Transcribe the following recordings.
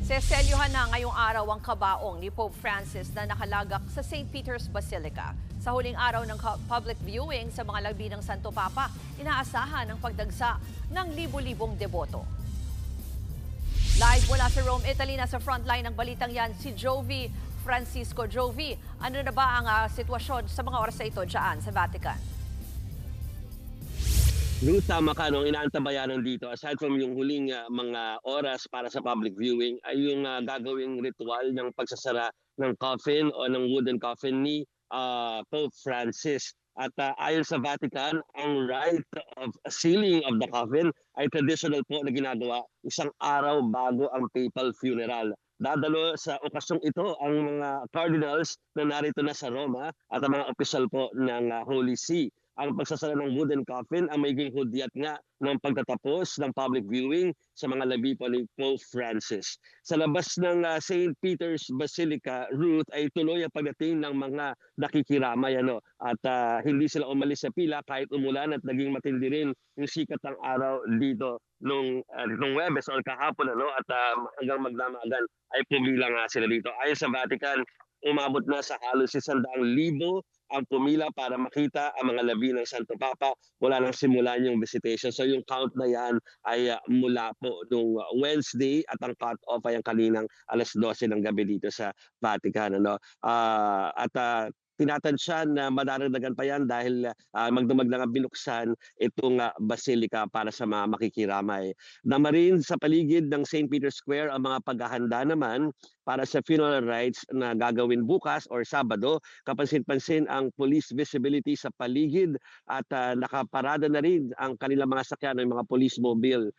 Seselyuhan na ngayong araw ang kabaong ni Pope Francis na nakalagak sa St. Peter's Basilica. Sa huling araw ng public viewing sa mga labi ng Santo Papa, inaasahan ang pagdagsa ng libu-libong deboto. Live mula sa Rome, Italy, na sa frontline ng balitang yan si Jovi Francisco. Jovi, ano na ba ang sitwasyon sa mga oras na ito dyan sa Vatican? Ruth, tama ka, no? Inaantabayanan dito, aside from yung huling mga oras para sa public viewing, ay yung gagawing ritual ng pagsasara ng coffin o ng wooden coffin ni Pope Francis. At ayon sa Vatican, ang rite of sealing of the coffin ay traditional po na ginagawa isang araw bago ang papal funeral. Dadalo sa okasyong ito ang mga cardinals na narito na sa Roma at ang mga opisyal po ng Holy See. Ang pagsasara ng wooden coffin ang magiging hudyat nga ng pagtatapos ng public viewing sa mga labi po ni Pope Francis. Sa labas ng St. Peter's Basilica, Ruth, ay tuloy ang pagdating ng mga nakikiramay. At hindi sila umalis sa pila kahit umulan at naging matindi rin yung sikat ng araw dito nung Huwebes o kahapon. At hanggang magdamagan ay pumila nga sila dito. Ayon sa Vatican, umabot na sa halos 100,000 ang pumila para makita ang mga labi ng Santo Papa mula nang simulan yung visitation. So yung count na yan ay mula po nung Wednesday at ang cut-off ay ang kaninang 12:00 ng gabi dito sa Vatican. Tinatansya na madadagdagan pa yan dahil magdamag lang ang binuksan itong basilika para sa mga makikiramay. Namarin sa paligid ng St. Peter's Square ang mga paghahanda naman para sa funeral rites na gagawin bukas or Sabado. Kapansin-pansin ang police visibility sa paligid at nakaparada na rin ang kanilang mga sakyan ng mga police mobile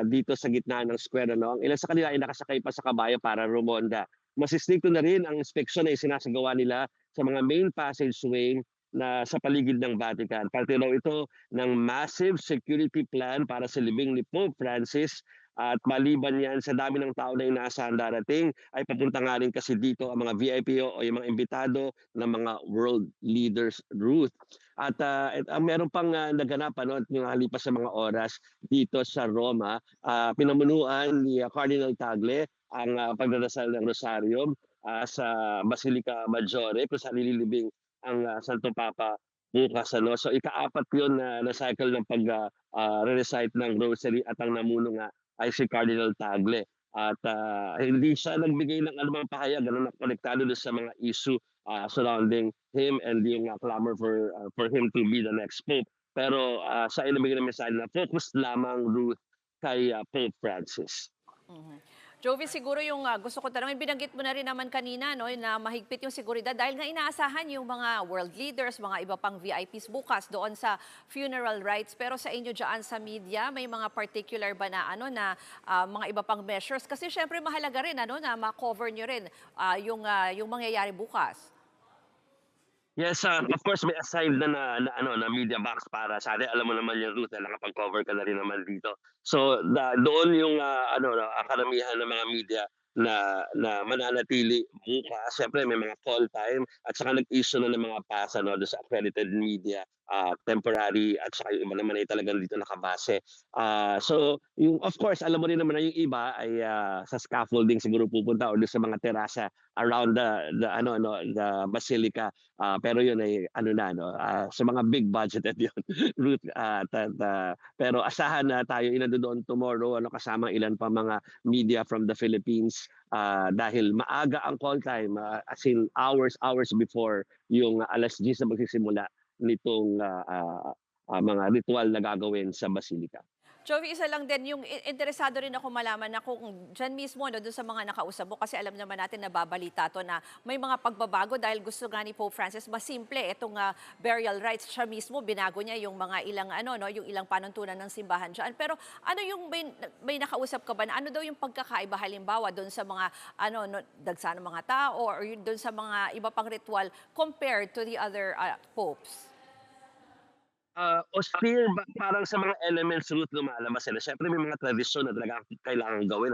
dito sa gitna ng square. Ang ilan sa kanila ay nakasakay pa sa kabayo para rumonda. Mas istrikto na rin ang inspeksyon na isinasagawa nila sa mga main passageway na sa paligid ng Vatican. Parte daw ito ng massive security plan para sa libing ni Pope Francis. At maliban yan sa dami ng tao na inaasahan darating, ay papunta nga rin kasi dito ang mga VIP o yung mga imbitado ng mga world leaders, Ruth. At meron pang naganap at yung halipas sa mga oras dito sa Roma, pinamunuan ni Cardinal Tagle ang pagdadasal ng Rosaryo sa Basilica Maggiore kung saan nililibing ang Santo Papa bukas. So ika-apat yun na cycle ng pag-recite ng Rosary at ang namuno nga ay si Cardinal Tagle. At hindi siya nagbigay ng anumang pahayag na konektado sa mga issue surrounding him and yung clamor for him to be the next Pope. Pero sa inabigay ng mensahe na focus lamang, Ruth, kay Pope Francis. Jovi, siguro yung gusto ko tanongin, binanggit mo na rin naman kanina na mahigpit yung seguridad dahil nga inaasahan yung mga world leaders, mga iba pang VIPs bukas doon sa funeral rites. Pero sa inyo dyan sa media, may mga particular ba na mga iba pang measures? Kasi syempre mahalaga rin na ma-cover nyo rin yung mangyayari bukas. Yes, of course may assigned na media box para sa atin. Alam mo naman yung Ruth na nakapag-cover ka na rin naman dito. So doon yung karamihan ng mga media na mananatili bukas. Siyempre may mga call time at saka nag-issue na ng mga pass doon sa accredited media, temporary, at saka yung iba naman ay talagang dito nakabase. So yung of course alam mo rin naman na yung iba ay sa scaffolding siguro pupunta o doon sa mga terasa around the basilica. Pero yun ay sa mga big budgeted yun, Ruth. Pero asahan na tayo doon tomorrow kasama ilan pa mga media from the Philippines dahil maaga ang call time, as in hours before yung 10:00 na magsisimula nitong mga ritual na gagawin sa basilica. Joey, isa lang din, yung interesado rin ako malaman na kung dyan mismo, doon sa mga nakausap mo, kasi alam naman natin na babalita to na may mga pagbabago dahil gusto nga ni Pope Francis mas simple itong burial rites. Siya mismo, binago niya yung mga ilang, yung ilang panuntunan ng simbahan dyan. Pero ano yung may nakausap ka ba na ano daw yung pagkakaiba halimbawa doon sa mga, dagsa ng mga tao or doon sa mga iba pang ritual compared to the other popes? Austere parang sa mga elements, Ruth, lumalabas sila. Siyempre may mga tradisyon na talagang kailangang gawin,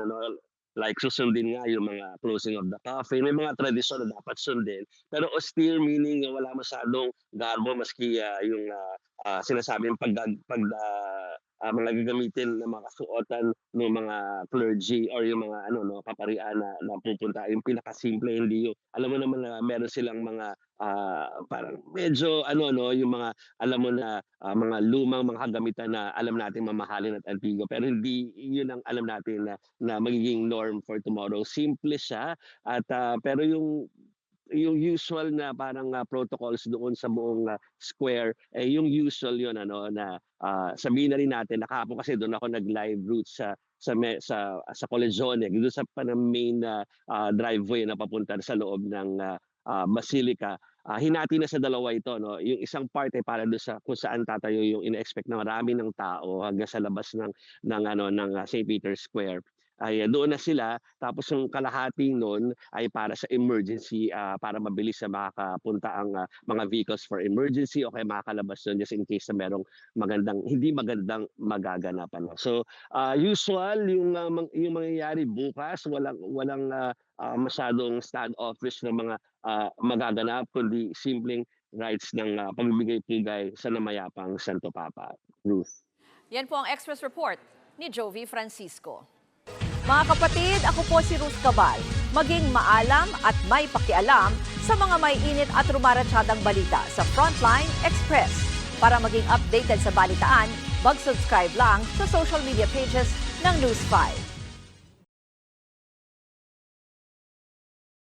like susundin nga yung mga closing of the coffin, may mga tradisyon na dapat sundin. Pero austere meaning wala masyadong garbo maski yung sinasabing mga gagamitin na mga kasuotan ng mga clergy or yung mga ano 'no, paparian na pupunta yung pinakasimple, hindi yung alam mo naman na meron silang mga, parang medyo ano 'no, yung mga alam mo na, mga lumang mga kagamitan na alam nating mamahalin at antigo pero hindi yun ang alam natin na magiging norm for tomorrow. Simple siya at, pero yung usual na parang, protocols doon sa buong, square, eh, yung usual yun ano na, sabihin na rin natin na kahapon kasi doon ako nag-live route sa Colegione, doon sa main na, driveway na papunta sa loob ng, basilica. Hinati na sa dalawa ito 'no, yung isang part ay para dun sa kung saan tatayo yung ine-expect na marami ng tao hanggang sa labas ng ano, ng, St. Peter's Square. Ay doon na sila tapos yung kalahati nun ay para sa emergency, para mabilis na makakapunta ang, mga vehicles for emergency o kaya makakalabas dun just in case na merong hindi magandang magaganapan 'no. So, usual yung, yung mangyayari bukas walang walang, masyadong standoffish na mga, magaganap kundi simpleng rites ng, pagbibigay-pugay sa namayapang Santo Papa, Ruth. Yan po ang Express Report ni Jovi Francisco. Mga kapatid, ako po si Ruth Cabal. Maging maalam at may pakialam sa mga may init at rumaratsadang balita sa Frontline Express. Para maging updated sa balitaan, mag-subscribe lang sa social media pages ng News 5.